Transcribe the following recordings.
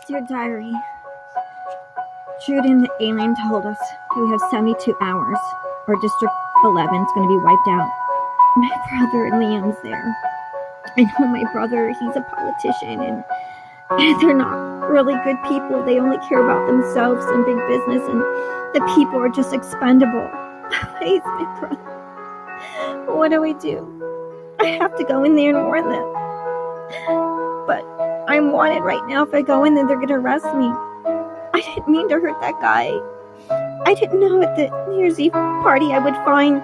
Dear Diary, Jude the alien told us that we have 72 hours or District 11 is going to be wiped out. My brother Liam's there. I know my brother, he's a politician, and they're not really good people. They only care about themselves and big business, and the people are just expendable. Please, my brother, what do we do? I have to go in there and warn them. But I'm wanted right now. If I go in there, they're going to arrest me. I didn't mean to hurt that guy. I didn't know at the New Year's Eve party I would find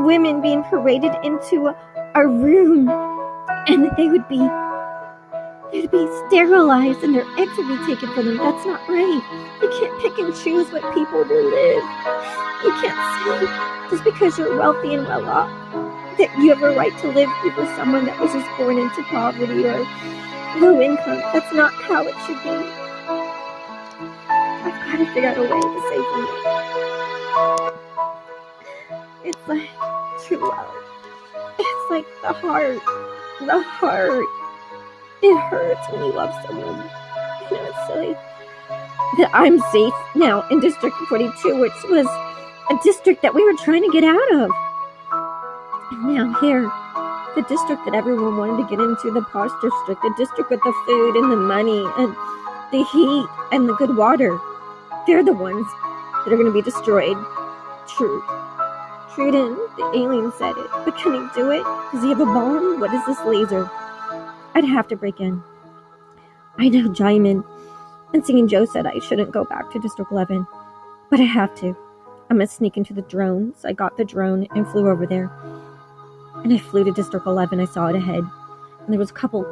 women being paraded into a room, and that they'd be sterilized and their eggs would be taken from them. That's not right. You can't pick and choose what people will live. You can't say just because you're wealthy and well off that you have a right to live over someone that was just born into poverty or low income. That's not how it should be. I've got to figure out a way to save them. It's like true love. It's like the heart. The heart. It hurts when you love someone. You know, it's silly that I'm safe now in District 42, which was a district that we were trying to get out of. And now here, the district that everyone wanted to get into, the posh district, the district with the food and the money and the heat and the good water, they're the ones that are going to be destroyed. Truden, the alien, said it. But can he do it? Does he have a bomb? What is this laser? I'd have to break in. I know Jaimin and Singing Joe said I shouldn't go back to District 11, but I have to. I'm going to sneak into the drone. So I got the drone and flew over there. And I flew to District 11. I saw it ahead. And there was a couple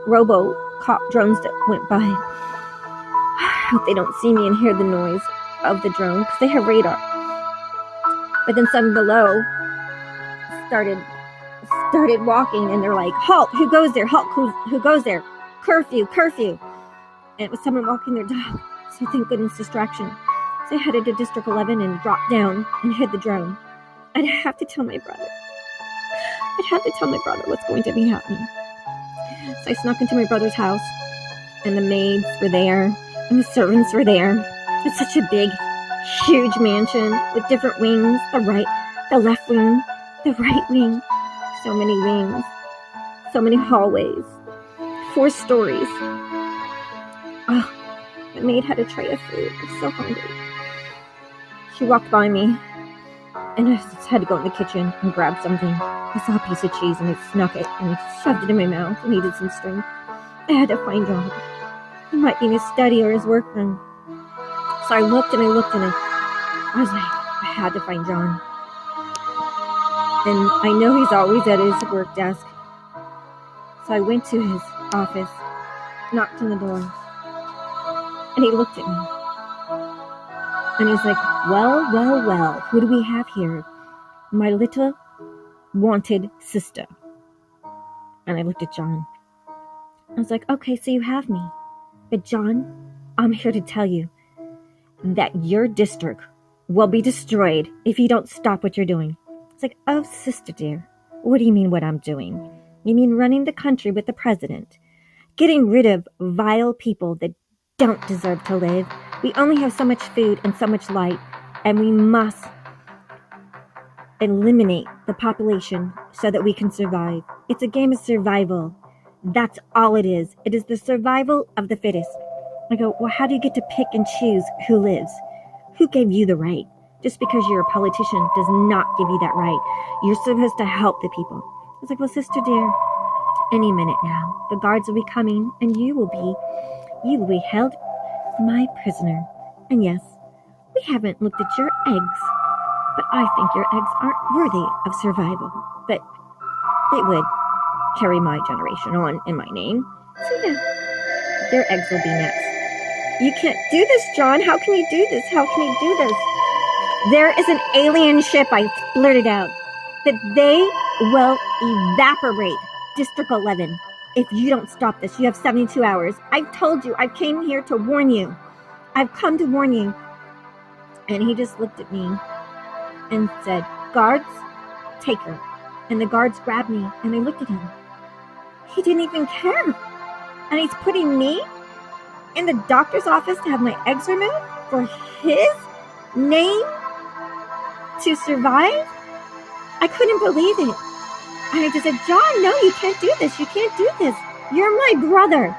robo-cop drones that went by. I hope they don't see me and hear the noise of the drone, because they have radar. But then some below started walking, and they're like, halt, who goes there? Halt, who goes there? Curfew. And it was someone walking their dog. So thank goodness, distraction. So I headed to District 11 and dropped down and hid the drone. I'd have to tell my brother. What's going to be happening. So I snuck into my brother's house, and the maids were there, and the servants were there. It's such a big, huge mansion with different wings, the left wing, the right wing. So many wings, so many hallways, 4 stories. Oh, the maid had a tray of food. I was so hungry. She walked by me, and I just had to go in the kitchen and grab something. I saw a piece of cheese, and I snuck it and shoved it in my mouth. I needed some strength. I had to find John. He might be in his study or his workroom. So I looked, and I was like, I had to find John. And I know he's always at his work desk. So I went to his office, knocked on the door, and he looked at me. And he's like, well, who do we have here? My little wanted sister. And I looked at John. I was like, okay, so you have me. But John, I'm here to tell you that your district will be destroyed if you don't stop what you're doing. It's like, oh, sister dear, what do you mean what I'm doing? You mean running the country with the president? Getting rid of vile people that don't deserve to live? We only have so much food and so much light, and we must eliminate the population so that we can survive. It's a game of survival. That's all it is. It is the survival of the fittest. I go, well, how do you get to pick and choose who lives? Who gave you the right? Just because you're a politician does not give you that right. You're supposed to help the people. I was like, well, sister dear, any minute now, the guards will be coming, and you will be held my prisoner. And yes, we haven't looked at your eggs, but I think your eggs aren't worthy of survival. But they would carry my generation on in my name. So yeah, their eggs will be next. You can't do this, John. How can you do this? There is an alien ship, I blurted out, that they will evaporate District 11 if you don't stop this. You have 72 hours. I've told you. I came here to warn you. I've come to warn you. And he just looked at me and said, guards, take her. And the guards grabbed me, and I looked at him. He didn't even care. And he's putting me in the doctor's office to have my eggs removed for his name to survive? I couldn't believe it. I just said, John, no, you can't do this. You can't do this. You're my brother.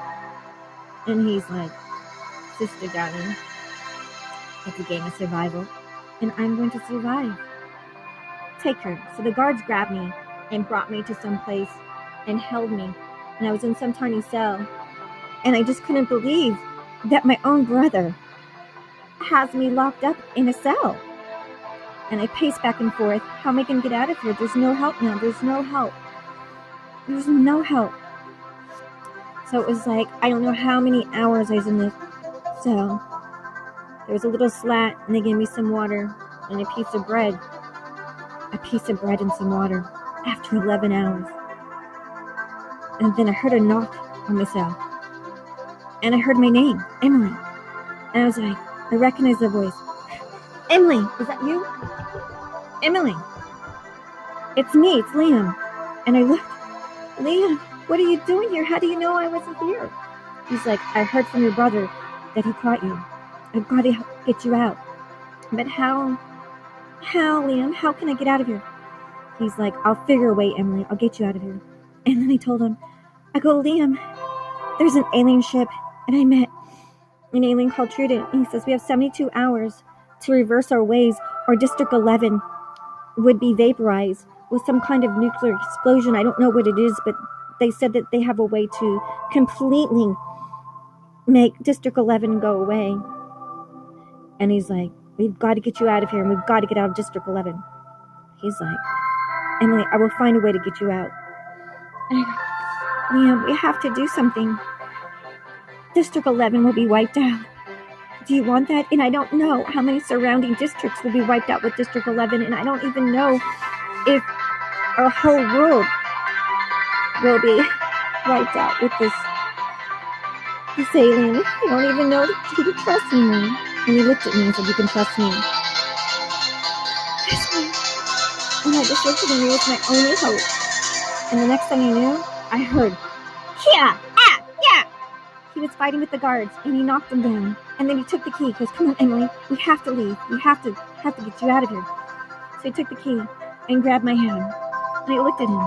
And he's like, sister, darling, it's a game of survival, and I'm going to survive. Take her. So the guards grabbed me and brought me to some place and held me. And I was in some tiny cell. And I just couldn't believe that my own brother has me locked up in a cell. And I paced back and forth. How am I going to get out of here? There's no help now. There's no help. There's no help. So it was like, I don't know how many hours I was in this cell. There was a little slat, and they gave me some water and a piece of bread. A piece of bread and some water after 11 hours. And then I heard a knock on my cell. And I heard my name, Emily. And I was like, I recognized the voice. Emily, is that you? Emily. It's me, it's Liam. And I looked. Liam, what are you doing here? How do you know I wasn't here? He's like, I heard from your brother that he caught you. I've got to get you out. But how, Liam? How can I get out of here? He's like, I'll figure a way, Emily. I'll get you out of here. And then I told him, I go, Liam, there's an alien ship, and I met an alien called Trudent. And he says, we have 72 hours to reverse our ways, or District 11 would be vaporized with some kind of nuclear explosion. I don't know what it is, but they said that they have a way to completely make District 11 go away. And he's like, we've got to get you out of here, and we've got to get out of District 11. He's like, Emily, I will find a way to get you out. And I go, Liam, we have to do something. District 11 will be wiped out. Do you want that? And I don't know how many surrounding districts will be wiped out with District 11, and I don't even know if our whole world will be wiped out with this alien. I don't even know who to trust anymore. And he looked at me and said, you can trust me. And I just looked at him, and it was my only hope. And the next thing I knew, I heard, yeah. He was fighting with the guards, and he knocked them down. And then he took the key. He goes, come on, Emily, we have to leave. We have to get you out of here. So he took the key and grabbed my hand. And I looked at him.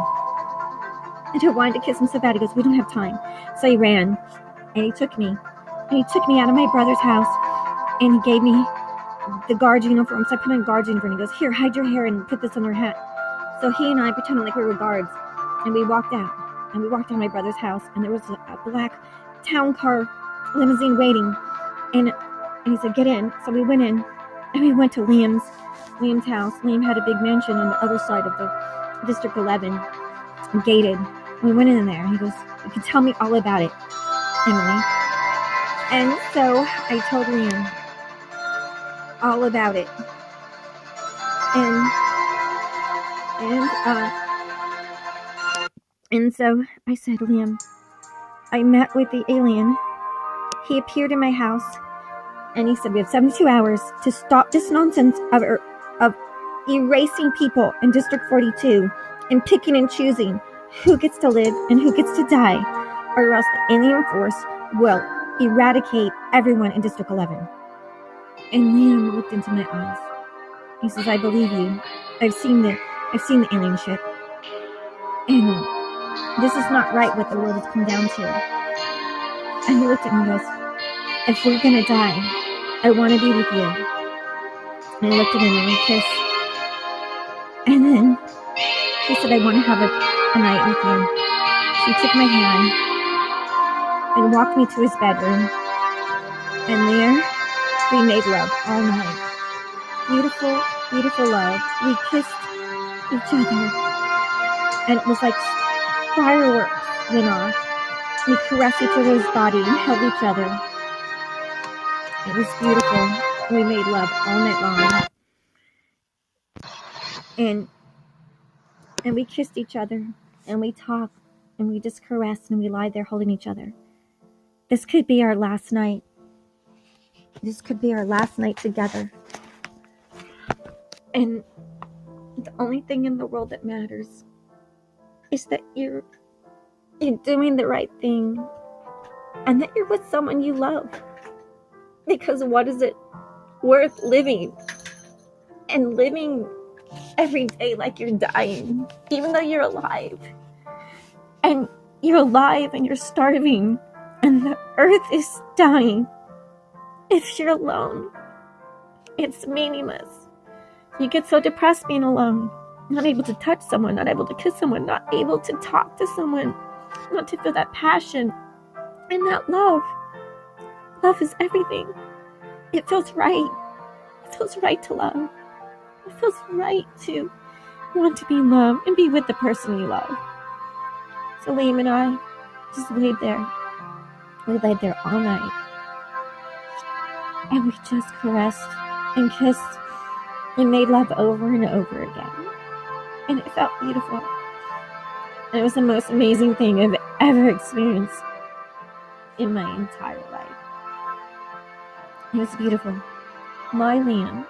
And I wanted to kiss him so bad. He goes, we don't have time. So he ran, and he took me. And he took me out of my brother's house, and he gave me the guard uniform. So I put on a guard uniform. He goes, here, hide your hair and put this on your hat. So he and I pretended like we were guards. And we walked out. And we walked out of my brother's house, and there was a black town car limousine waiting. And he said, get in. So we went in, and we went to Liam's house. Liam had a big mansion on the other side of the District 11, gated. And we went in there, and he goes, you can tell me all about it, Emily. And so I told Liam all about it. And so I said, Liam, I met with the alien. He appeared in my house, and he said, we have 72 hours to stop this nonsense of erasing people in District 42 and picking and choosing who gets to live and who gets to die, or else the alien force will eradicate everyone in District 11. And Liam looked into my eyes. He says, I believe you. I've seen the alien ship. And this is not right what the world has come down to. And he looked at me and goes, if we're going to die, I want to be with you. And I looked at him and we kissed. And then he said, I want to have a night with you. So he took my hand and walked me to his bedroom. And there we made love all night. Beautiful, beautiful love. We kissed each other. And it was like fireworks went off. We caressed each other's body and held each other. It was beautiful. We made love all night long. And we kissed each other. And we talked. And we just caressed. And we lied there holding each other. This could be our last night. This could be our last night together. And the only thing in the world that matters is that you're doing the right thing. and that you're with someone you love. Because what is it worth living? And living every day like you're dying, even though you're alive. And you're alive and you're starving, and the earth is dying. If you're alone, it's meaningless. You get so depressed being alone, not able to touch someone, not able to kiss someone, not able to talk to someone, not to feel that passion and that love. Love is everything. It feels right. It feels right to love. It feels right to want to be loved and be with the person you love. So Liam and I just laid there. We laid there all night. And we just caressed and kissed and made love over and over again. And it felt beautiful. And it was the most amazing thing I've ever experienced in my entire life. It was beautiful. My Liam,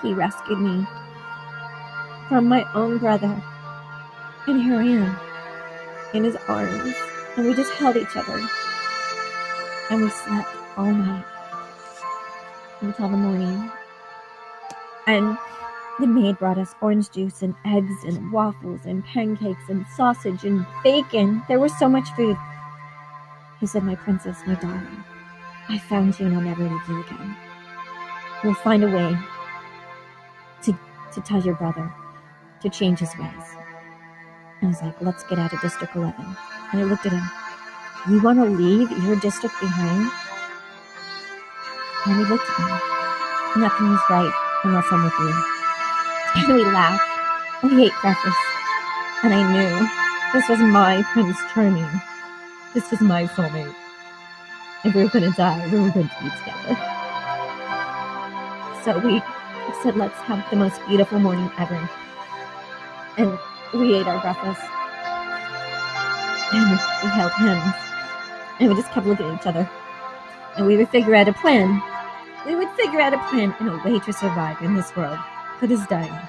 he rescued me from my own brother. And here I am, in his arms. And we just held each other. And we slept all night until the morning. And the maid brought us orange juice and eggs and waffles and pancakes and sausage and bacon. There was so much food. He said, "My princess, my darling, I found you and I'll never leave you again. We'll find a way to tell your brother to change his ways." And I was like, "Let's get out of District 11. And I looked at him. "You want to leave your district behind?" And he looked at me. "Nothing is right unless I'm with you." And we laughed. And we ate breakfast. And I knew this was my Prince Charming. This was my soulmate. If we were going to die, we were going to be together. So we said, let's have the most beautiful morning ever. And we ate our breakfast. And we held hands. And we just kept looking at each other. And we would figure out a plan. We would figure out a plan and a way to survive in this world that is dying.